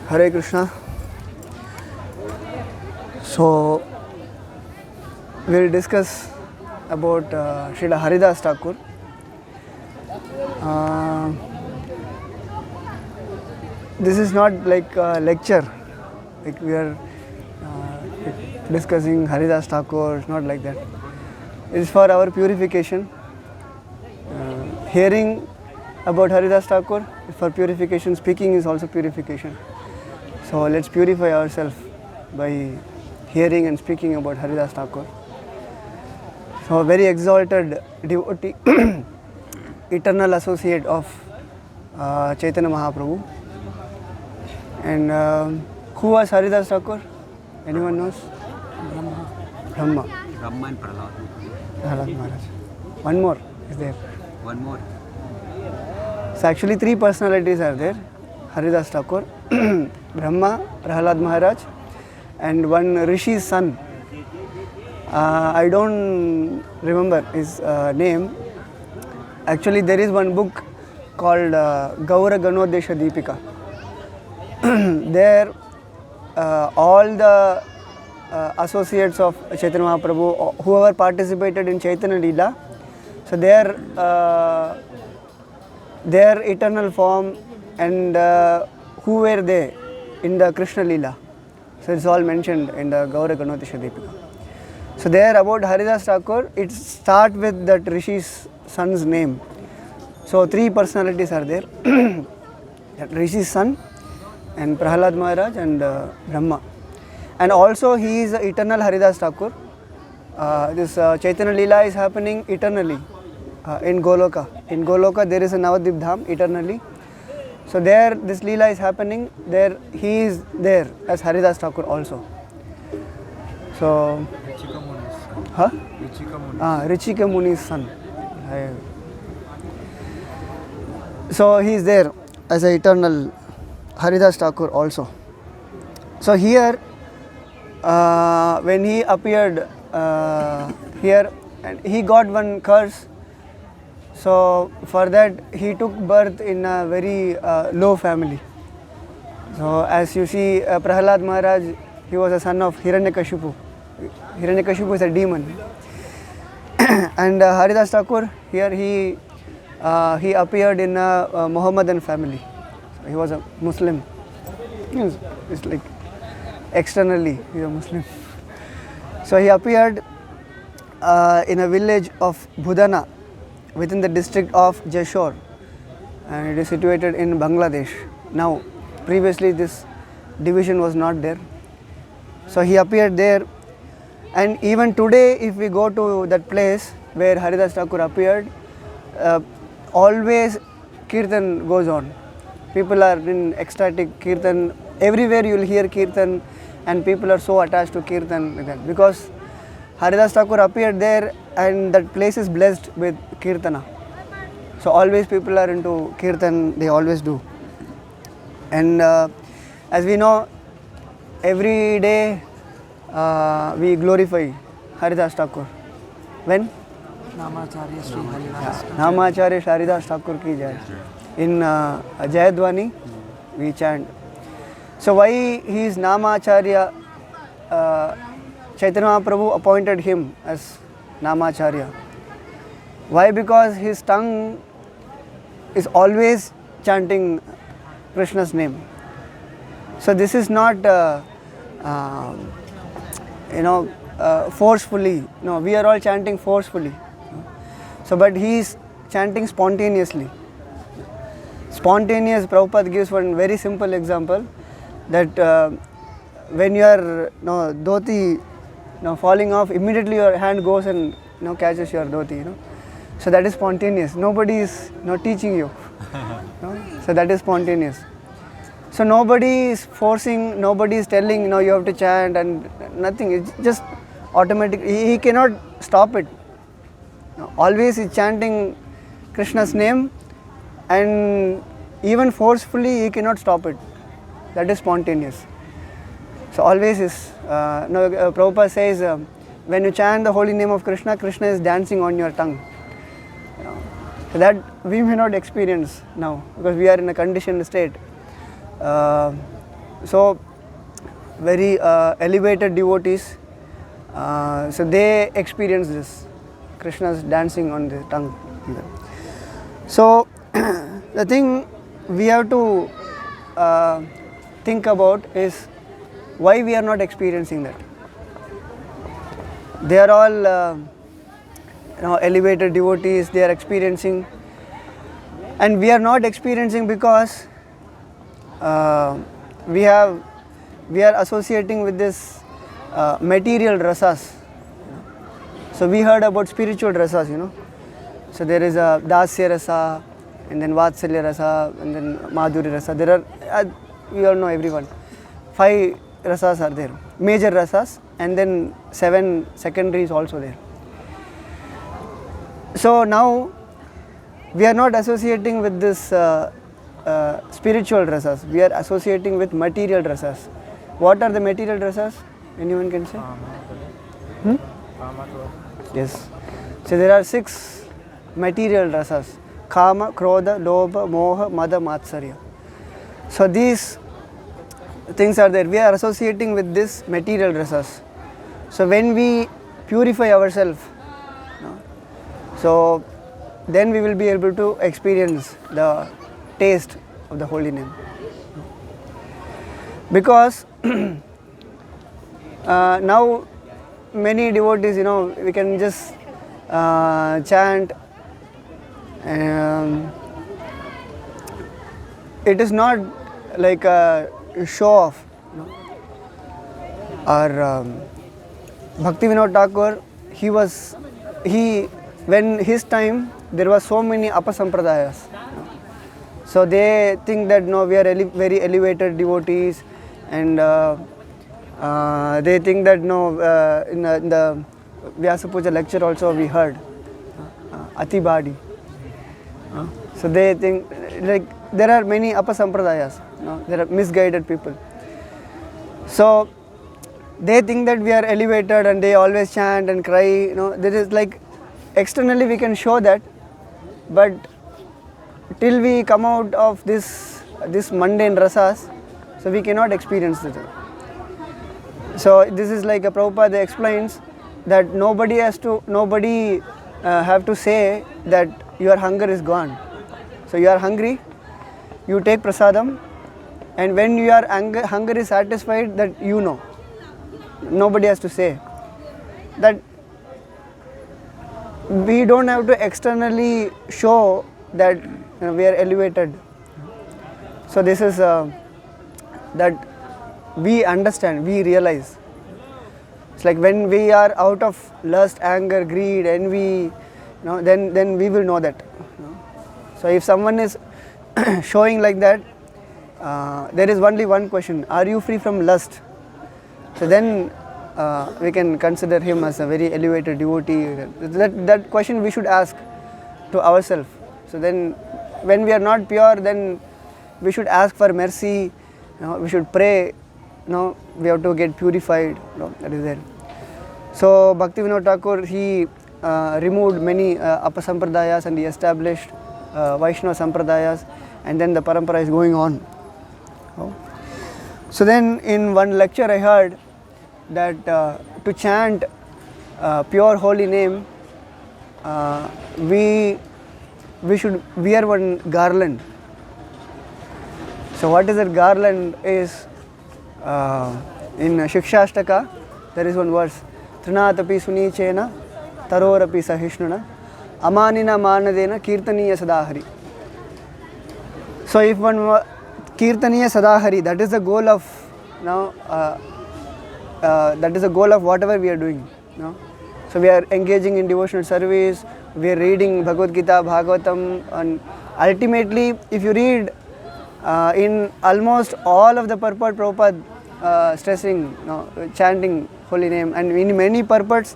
Hare Krishna. So, we'll discuss about Srila Haridasa Thakur. This is not like a lecture, like we are discussing Haridasa Thakur, it's not like that. It is for our purification. Hearing about Haridasa Thakur is for purification, speaking is also purification. So let's purify ourselves by hearing and speaking about Haridasa Thakur. So a very exalted devotee, eternal associate of Chaitanya Mahaprabhu. And who was Haridasa Thakur? Anyone knows? Brahma. Brahma and Prahlad. Prahlad Maharaj. One more is there. One more. So actually three personalities are there. Haridasa Thakur, Brahma, Prahlad Maharaj, and one Rishi's son. I don't remember his name. Actually there is one book called Gaura Ganodesha Deepika. There all the associates of Chaitanya Mahaprabhu, whoever participated in Chaitanya Leela, so their eternal form and who were they in the Krishna Leela. So it's all mentioned in the Gaura Ganodesha Deepika. So there about Haridasa Thakur, it starts with that Rishi's son's name. So three personalities are there. That Rishi's son and Prahlad Maharaj and Brahma. And also he is the eternal Haridasa Thakur. This Chaitanya Leela is happening eternally in Goloka. In Goloka there is a Navadvip Dham eternally. So there this Leela is happening, there he is there as Haridasa Thakur also. So Richika Muni's son. So he is there as an eternal Haridasa Thakur also. So here when he appeared here and he got one curse, so for that he took birth in a very low family. So as you see, Prahlad Maharaj, he was a son of Hiranyakashipu. Hiranyakashipu is a demon. And Haridasa Thakur, here he appeared in a Mohammedan family. So he was a Muslim. It's like externally he is a Muslim. So he appeared in a village of Budana within the district of Jeshore, and it is situated in Bangladesh. Now previously this division was not there. So he appeared there, and even today if we go to that place where Haridasa Thakur appeared, always Kirtan goes on. People are in ecstatic Kirtan. Everywhere you will hear Kirtan, and people are so attached to Kirtan like that, because Haridasa Thakur appeared there and that place is blessed with Kirtana. So always people are into Kirtan, they always do. And as we know, every day we glorify Haridasa Thakur. When? Namacharya Sri Haridasa. Namacharya Haridasa Thakur ki jai. In Jayadwani we chant. So why he is Namacharya? Chaitanya Mahaprabhu appointed him as Namacharya. Why? Because his tongue is always chanting Krishna's name. So this is not forcefully. No, we are all chanting forcefully. So but he is chanting spontaneously. Spontaneous, Prabhupada gives one very simple example, that when you are dhoti falling off, immediately your hand goes and catches your dhoti. So that is spontaneous. Nobody is teaching you. So that is spontaneous. So nobody is forcing, nobody is telling you have to chant and nothing. It's just automatic. He cannot stop it. Always is chanting Krishna's name, and even forcefully he cannot stop it. That is spontaneous. So always is, Prabhupada says, when you chant the holy name of Krishna, Krishna is dancing on your tongue. So that we may not experience now because we are in a conditioned state. So very elevated devotees, so they experience this Krishna's dancing on the tongue. So the thing we have to think about is why we are not experiencing that. They are all elevated devotees, they are experiencing, and we are not experiencing because we are associating with this material rasas. So we heard about spiritual rasas, So there is a dasya rasa, and then vatsalya rasa, and then madhurya rasa. There are, we all know everyone. 5 rasas are there, major rasas, and then 7 secondaries also there. So now we are not associating with this spiritual rasas, we are associating with material rasas. What are the material rasas? Anyone can say? Yes. So there are 6 material rasas: kama, krodha, lobha, moha, mada, matsarya. So these things are there. We are associating with this material rasas. So when we purify ourselves, so then we will be able to experience the taste of the holy name. Because now many devotees, we can just chant. It is not like a show off. Or Bhaktivinoda Thakur, when his time, there were so many apasampradayas. So they think that we are very elevated devotees, and they think that in the Vyasa Puja lecture also we heard Atibadi. So they think like there are many apasampradayas, there are misguided people. So they think that we are elevated and they always chant and cry. There is like externally we can show that, but till we come out of this mundane rasas, so we cannot experience it. So this is like a Prabhupada explains that nobody have to say that your hunger is gone. So you are hungry, you take prasadam, and when your hunger is satisfied, that nobody has to say that. We don't have to externally show that we are elevated. So this is that we understand, we realize. It's like when we are out of lust, anger, greed, envy, then we will know that. So if someone is showing like that, there is only one question: are you free from lust? So then we can consider him as a very elevated devotee. That question we should ask to ourselves. So then when we are not pure, then we should ask for mercy, we should pray, we have to get purified, that is there. So Bhaktivinoda Thakur, he removed many apasampradayas and he established Vaishnava sampradayas, and then the parampara is going on. So then in one lecture I heard that to chant pure holy name, we should wear one garland. So what is that garland is, in Shikshashtaka there is one verse: Trinatapi sunichena tarorapi sahishnuna amanina manadena kirtaniya sadahari. So if one kirtaniya sadahari, that is the goal of that is the goal of whatever we are doing. So we are engaging in devotional service, we are reading Bhagavad Gita, Bhagavatam, and ultimately if you read in almost all of the purport, Prabhupada stressing chanting holy name, and in many purports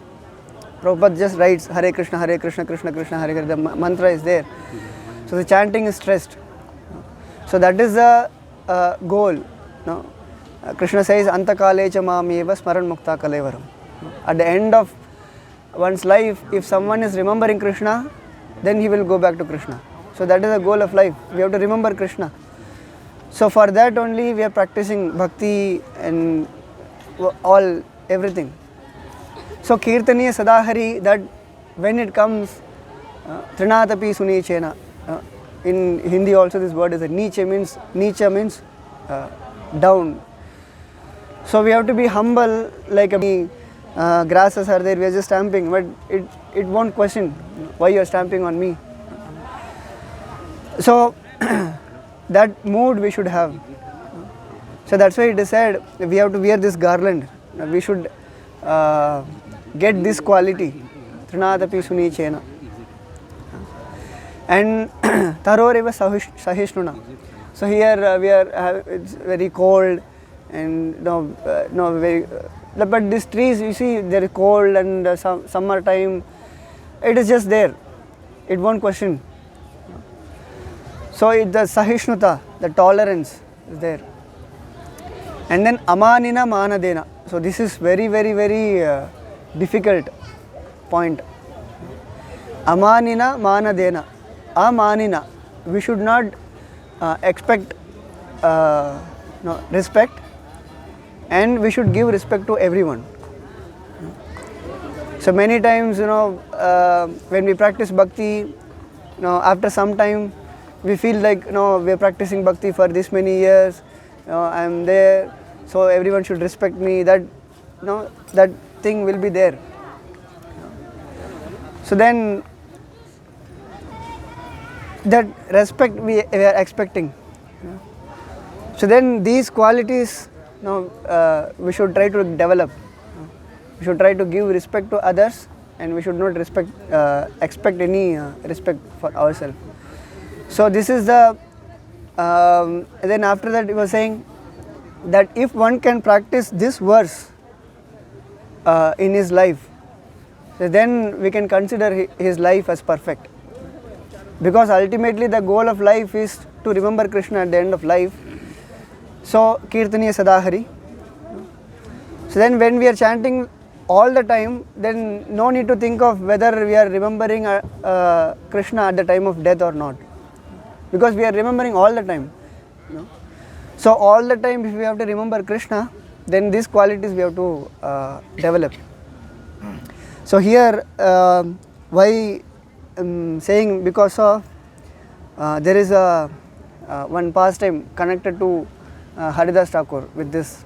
Prabhupada just writes Hare Krishna, Krishna Krishna, Hare Hare. The mantra is there. So the chanting is stressed. So that is the goal. Krishna says Antakale cha mameva smaran mukta kalevaram. At the end of one's life, if someone is remembering Krishna, then he will go back to Krishna. So that is the goal of life. We have to remember Krishna. So for that only we are practicing bhakti and all everything. So Kirtaniya Sadahari, that when it comes Trinatapi Sunichena, in Hindi also this word is Nicha means down. So we have to be humble, like grasses are there, we are just stamping, but it won't question why you are stamping on me. So that mood we should have. So that's why it is said we have to wear this garland. We should get this quality. Trinadapi Sunichena. And Taroreva Sahishnuna. So here we are, it's very cold and very. But these trees, you see, they're cold and summer time. It is just there. It won't question. So the Sahishnuta, the tolerance is there. And then Amanina Manadena. So this is very, very, very difficult point. Amanina Manadena. Amanina. We should not expect respect, and we should give respect to everyone. So many times, when we practice bhakti, after some time, we feel like we are practicing bhakti for this many years. I am there, so everyone should respect me. That that thing will be there. So then, that respect we are expecting. So then these qualities, we should try to develop. We should try to give respect to others, and we should not expect any respect for ourselves. So this is the. Then after that, he was saying that if one can practice this verse in his life, then we can consider his life as perfect. Because ultimately the goal of life is to remember Krishna at the end of life. So Kirtaniya Sadahari. So then when we are chanting all the time, then no need to think of whether we are remembering Krishna at the time of death or not. Because we are remembering all the time. So all the time if we have to remember Krishna, then these qualities we have to develop. So here why saying, because of there is a one pastime connected to Haridasa Thakur with this.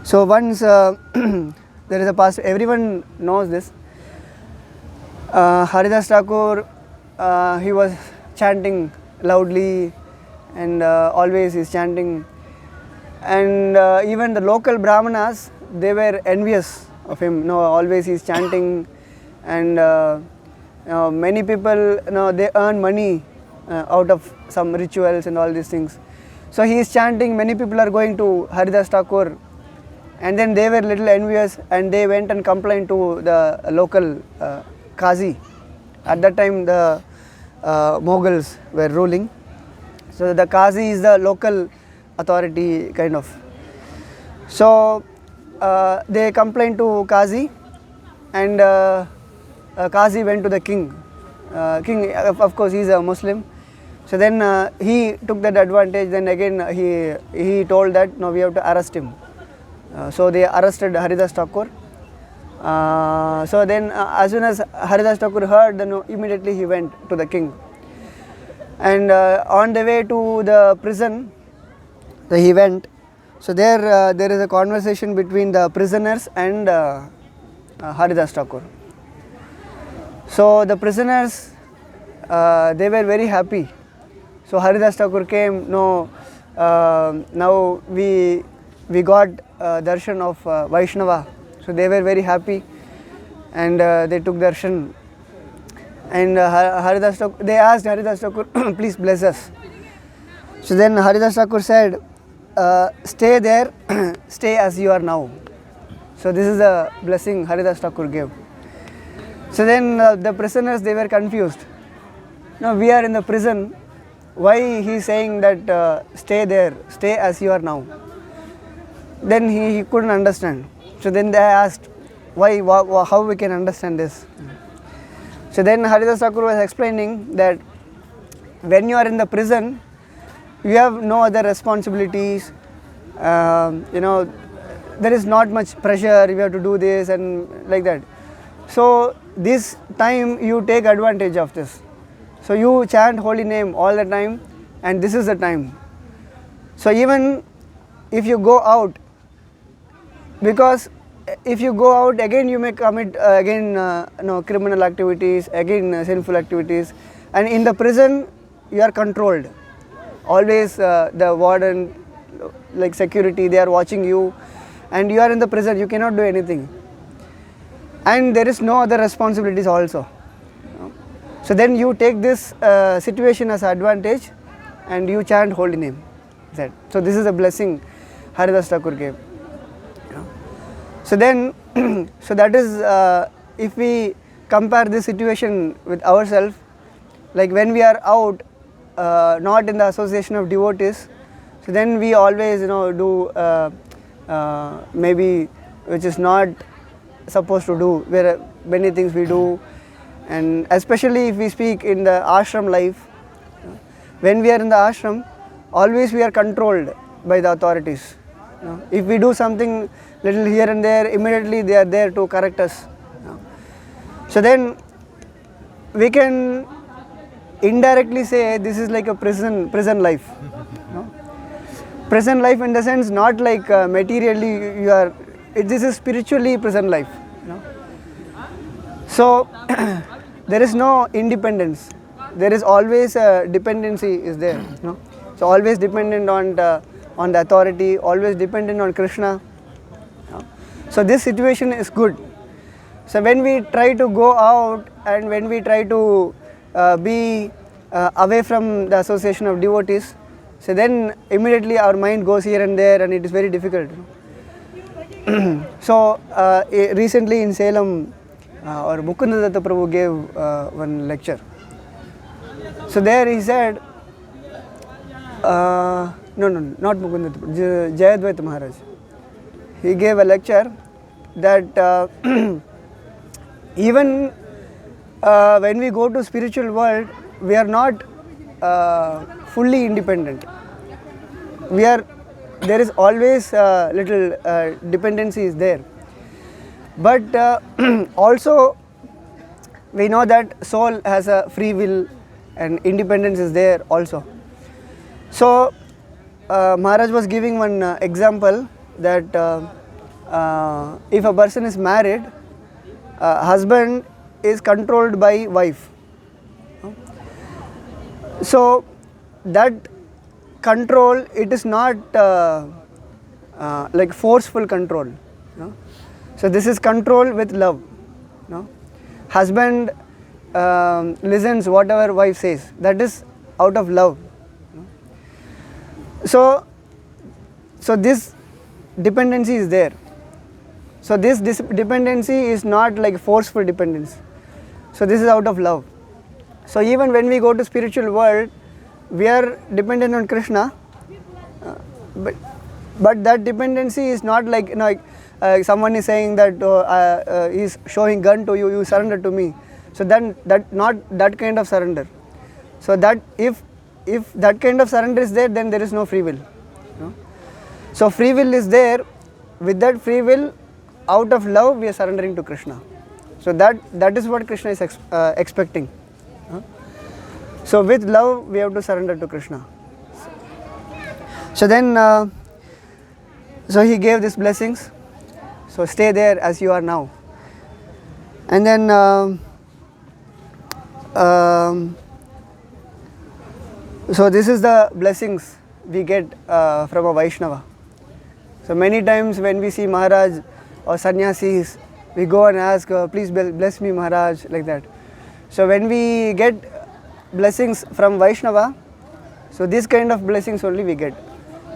So once there is a past, everyone knows this. Haridasa Thakur, he was chanting loudly and always he's chanting, and even the local brahmanas, they were envious of him. Always he's chanting, and many people, they earn money out of some rituals and all these things. So he is chanting, many people are going to Haridasa Thakur, and then they were little envious, and they went and complained to the local Qazi. At that time the Mughals were ruling. So the Qazi is the local authority kind of. So they complained to Qazi, and Qazi went to the king. King, of course, he is a Muslim. So then he took that advantage. Then again he told that no, we have to arrest him. So they arrested Haridasa Thakur. So then as soon as Haridasa Thakur heard, then immediately he went to the king. And on the way to the prison, he went. So there is a conversation between the prisoners and Haridasa Thakur. So the prisoners, they were very happy. So Haridasa Thakur came. Now we got darshan of Vaishnava. So they were very happy, and they took darshan. And Haridasa Thakur, they asked Haridasa Thakur, please bless us. So then Haridasa Thakur said, stay there, stay as you are now. So this is the blessing Haridasa Thakur gave. So then the prisoners, they were confused. Now we are in the prison, why he is saying that stay there, stay as you are now. Then he couldn't understand. So then they asked, why, how we can understand this. So then Haridasa Thakur was explaining that when you are in the prison, you have no other responsibilities. There is not much pressure. You have to do this and like that. So this time you take advantage of this. So you chant holy name all the time, and this is the time. So even if you go out, because if you go out again, you may commit criminal activities, again sinful activities, and in the prison you are controlled. Always the warden, like security, they are watching you, and you are in the prison. You cannot do anything, and there is no other responsibilities also. So then you take this situation as advantage, and you chant holy name. So this is a blessing Haridasa Thakur gave. So then, so that is if we compare this situation with ourselves, like when we are out, not in the association of devotees, so then we always do maybe which is not supposed to do. Where many things we do, and especially if we speak in the ashram life, when we are in the ashram, always we are controlled by the authorities. If we do something little here and there, immediately they are there to correct us. So then we can indirectly say this is like a prison life. Prison life in the sense not like materially you are. This is spiritually prison life. So there is no independence. There is always a dependency is there. So always dependent on the authority, always dependent on Krishna. So this situation is good. So when we try to go out and when we try to be away from the association of devotees, so then immediately our mind goes here and there, and it is very difficult. So recently in Salem, our Mukundadatta Prabhu gave one lecture. So there he said, not Mukundadatta Prabhu, Jayadvaita Maharaj. He gave a lecture that even when we go to spiritual world, we are not fully independent. There is always little dependency is there. But also we know that soul has a free will and independence is there also. So Maharaj was giving one example that if a person is married, husband is controlled by wife. So that control, it is not like forceful control. So this is control with love. Husband listens whatever wife says. That is out of love. So this dependency is there. So this dependency is not like forceful dependence. So this is out of love. So even when we go to spiritual world, we are dependent on Krishna, but that dependency is not like someone is saying that he is showing gun to you, you surrender to me. So then that not that kind of surrender. So that if that kind of surrender is there, then there is no free will. So free will is there. With that free will, out of love, we are surrendering to Krishna. So that is what Krishna is expecting. So with love, we have to surrender to Krishna. So then, so he gave these blessings. So stay there as you are now. And then, so this is the blessings we get from a Vaishnava. So many times when we see Maharaj or sannyasis, we go and ask, please bless me Maharaj, like that. So when we get blessings from Vaishnava, so this kind of blessings only we get,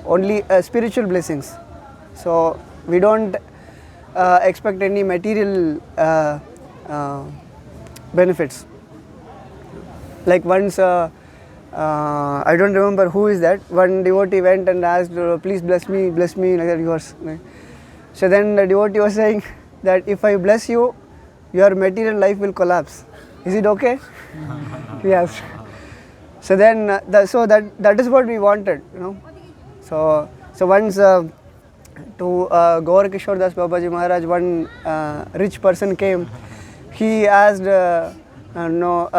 only spiritual blessings. So we don't expect any material benefits. Like once, I don't remember who is that, one devotee went and asked, please bless me, like that, yours. So then the devotee was saying that if I bless you, your material life will collapse. Is it okay? He asked. So then, that is what we wanted, you know. So once to Gaur Kishore Das Babaji Maharaj, one rich person came. He asked, no,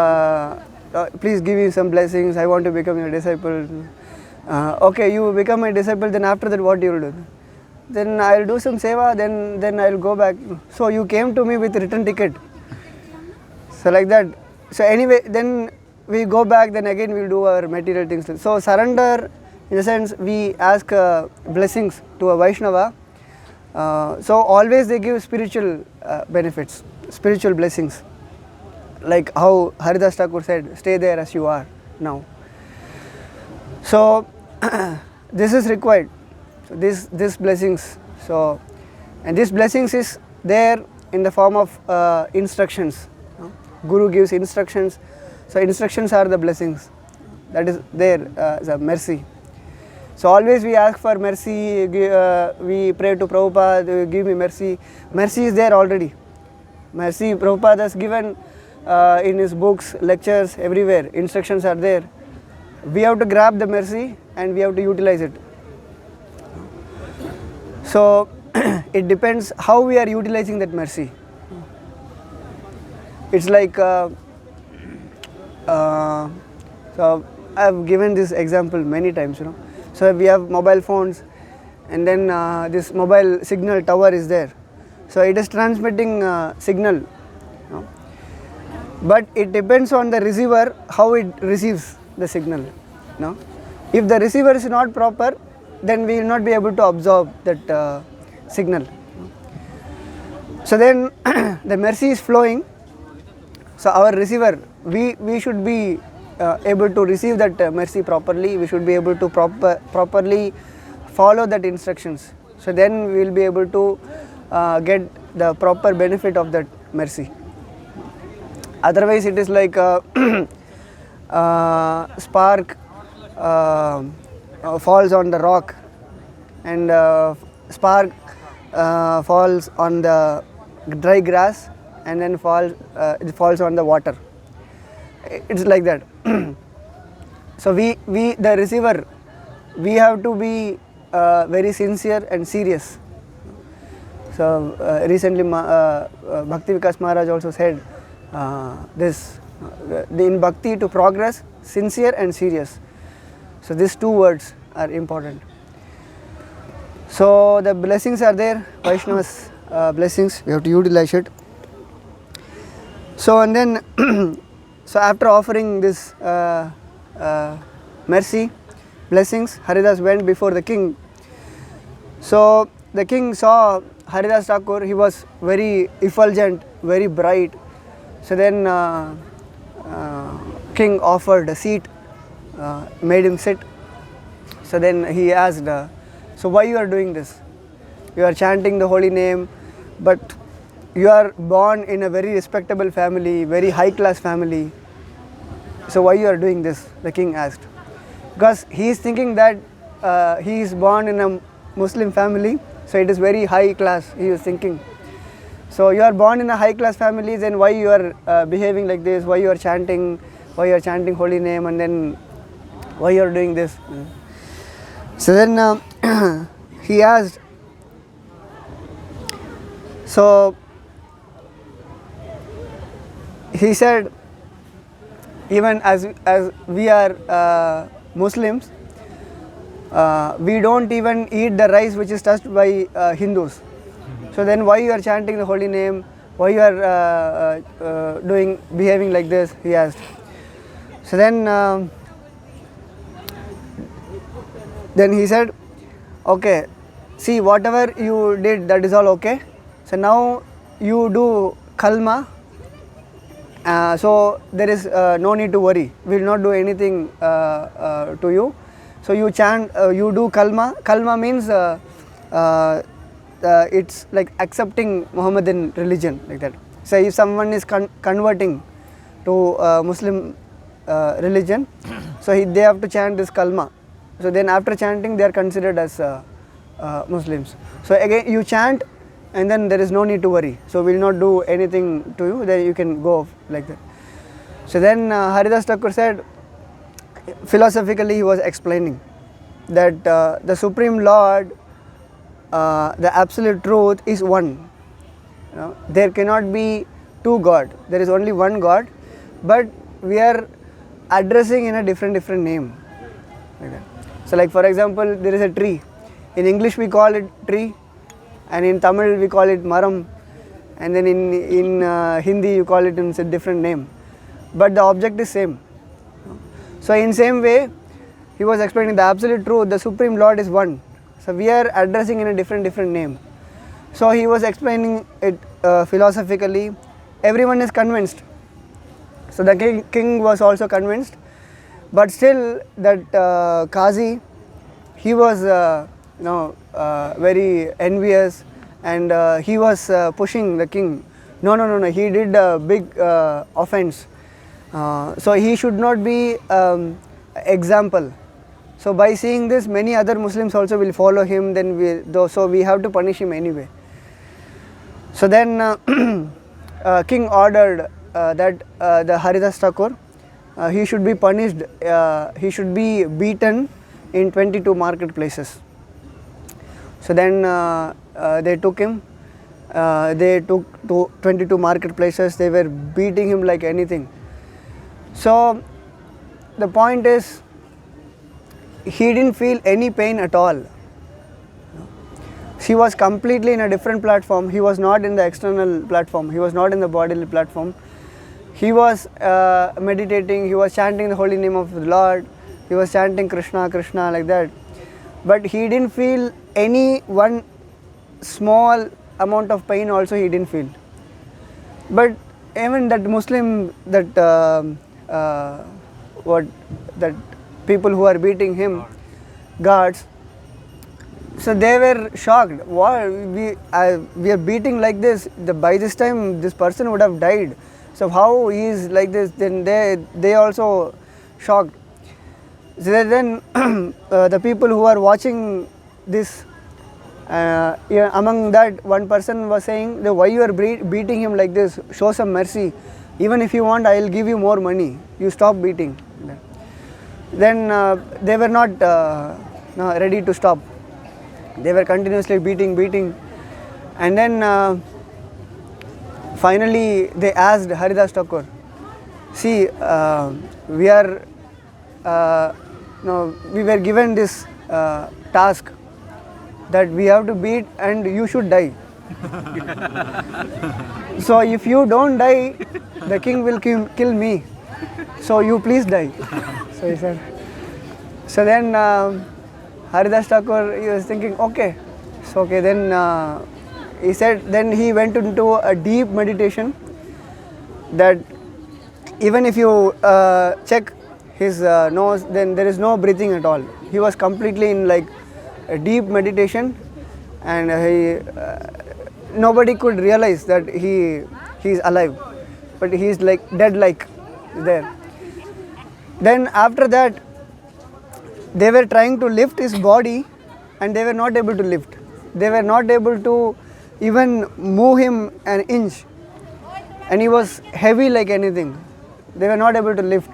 please give me some blessings. I want to become your disciple. Okay, you become my disciple. Then after that, what you will do? Then I will do some seva. Then I will go back. So you came to me with return ticket. So like that. So anyway, then we go back. Then again we will do our material things. So surrender, in the sense we ask blessings to a Vaishnava. So always they give spiritual benefits, spiritual blessings. Like how Haridasa Thakur said, stay there as you are now. So this is required. So this blessings. So and this blessings is there in the form of instructions. Guru gives instructions. So instructions are the blessings. That is there as a mercy. So always we ask for mercy. We pray to Prabhupada, give me mercy. Mercy is there already. Mercy Prabhupada has given in his books, lectures, everywhere. Instructions are there. We have to grab the mercy and we have to utilize it. So it depends how we are utilizing that mercy. It's like, so I have given this example many times, you know. So we have mobile phones, and then this mobile signal tower is there. So it is transmitting signal, you know. But it depends on the receiver how it receives the signal, you know. If the receiver is not proper, then we will not be able to absorb that signal. So then the mercy is flowing. So our receiver, we should be able to receive that mercy properly. We should be able to properly follow that instructions. So then we will be able to get the proper benefit of that mercy. Otherwise it is like spark falls on the rock, and spark falls on the dry grass, and then it falls on the water. It's like that. So we the receiver, we have to be very sincere and serious. So recently Bhakti Vikas Maharaj also said this, in bhakti to progress, sincere and serious. So these two words are important. So the blessings are there, Vaishnava's blessings, we have to utilize it. So and then so after offering this mercy, blessings, Haridas went before the king. So the king saw Haridas Thakur, he was very effulgent, very bright. So then king offered a seat, made him sit. So then he asked, so why you are doing this? You are chanting the holy name, but you are born in a very respectable family, very high class family. So why you are doing this? The king asked. Because he is thinking that he is born in a Muslim family, so it is very high class, he is thinking. So you are born in a high class family, then why you are behaving like this? Why you are chanting holy name, and then why you are doing this? So then he asked, so he said, even as we are Muslims, we don't even eat the rice which is touched by Hindus. So then why you are chanting the holy name? Why you are behaving like this? He asked. So then he said, okay, see, whatever you did, that is all okay. So now you do kalma. So there is no need to worry. We will not do anything to you. So you chant, you do kalma. Kalma means it's like accepting Muhammadan religion, like that. So if someone is converting to Muslim religion, so they have to chant this kalma. So then after chanting, they are considered as Muslims. So again you chant, and then there is no need to worry. So we will not do anything to you, then you can go off, like that. So then Haridas Thakur said, philosophically he was explaining that the Supreme Lord, the absolute truth is one. There cannot be two God. There is only one God, but we are addressing in a different name. Like that. So, like for example, there is a tree. In English we call it tree, and in Tamil we call it maram, and then in Hindi you call it in a different name, but the object is same. So in same way, he was explaining the absolute truth, the Supreme Lord is one. So we are addressing in a different name. So he was explaining it philosophically. Everyone is convinced. So the king was also convinced, but still that Qazi, he was very envious, and he was pushing the king. No, he did a big offense. So he should not be example. So by seeing this, many other Muslims also will follow him. Then so we have to punish him anyway. So then king ordered that the Haridasa Thakur, he should be punished. He should be beaten in 22 marketplaces. So then they took him. They took to 22 marketplaces. They were beating him like anything. So the point is, he didn't feel any pain at all. He was completely in a different platform. He was not in the external platform. He was not in the bodily platform. He was meditating. He was chanting the holy name of the Lord. He was chanting Krishna, Krishna, like that. But he didn't feel any one small amount of pain also he didn't feel. But even that Muslim, that that people who are beating him, guards, so they were shocked. What, we are beating like this? By this time this person would have died. So how he is like this? Then they also shocked. So then the people who are watching this, among that one person was saying, why you are beating him like this? Show some mercy. Even if you want, I will give you more money. You stop beating. Then they were not ready to stop. They were continuously beating, and then finally they asked Haridasa Thakur, see, we were given this task that we have to beat and you should die. So if you don't die, the king will kill me. So you please die. So he said. So then Haridasa Thakur, he was thinking, okay. So okay, then he said, then he went into a deep meditation, that even if you check his nose, then there is no breathing at all. He was completely in like a deep meditation, and nobody could realize that he is alive, but he is like dead, like there. Then after that, they were trying to lift his body, and they were not able to lift. They were not able to even move him an inch, and he was heavy like anything. They were not able to lift.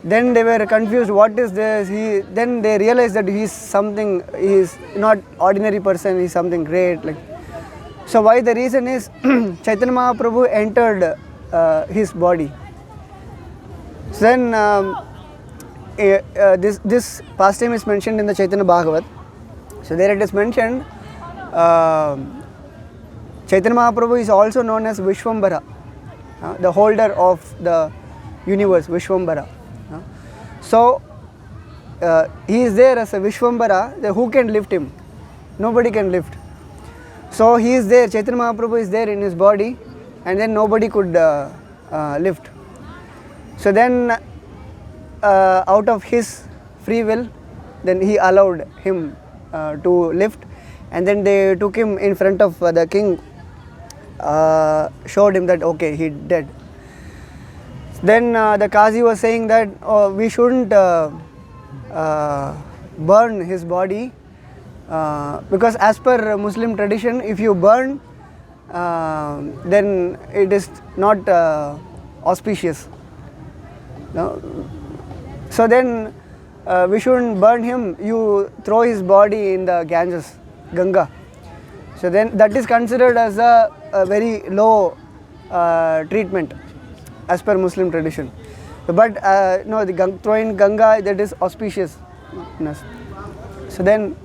Then they were confused, what is this? Then they realized that he is not ordinary person, he is something great. Like, so why? The reason is Chaitanya Mahaprabhu entered his body. So then this pastime is mentioned in the Chaitanya Bhagavat. So there it is mentioned, Chaitanya Mahaprabhu is also known as Vishwambara, the holder of the universe, Vishwambara. So he is there as a Vishwambara. Who can lift him? Nobody can lift. So he is there, Chaitanya Mahaprabhu is there in his body, and then nobody could lift. So then out of his free will, then he allowed him to lift, and then they took him in front of the king, showed him that okay, he dead. Then the Qazi was saying that we shouldn't burn his body, because as per Muslim tradition, if you burn, then it is not auspicious. No? So then we shouldn't burn him, you throw his body in the Ganges, Ganga. So then that is considered as a very low treatment as per Muslim tradition. But no, the throwing Ganga, that is auspiciousness. So then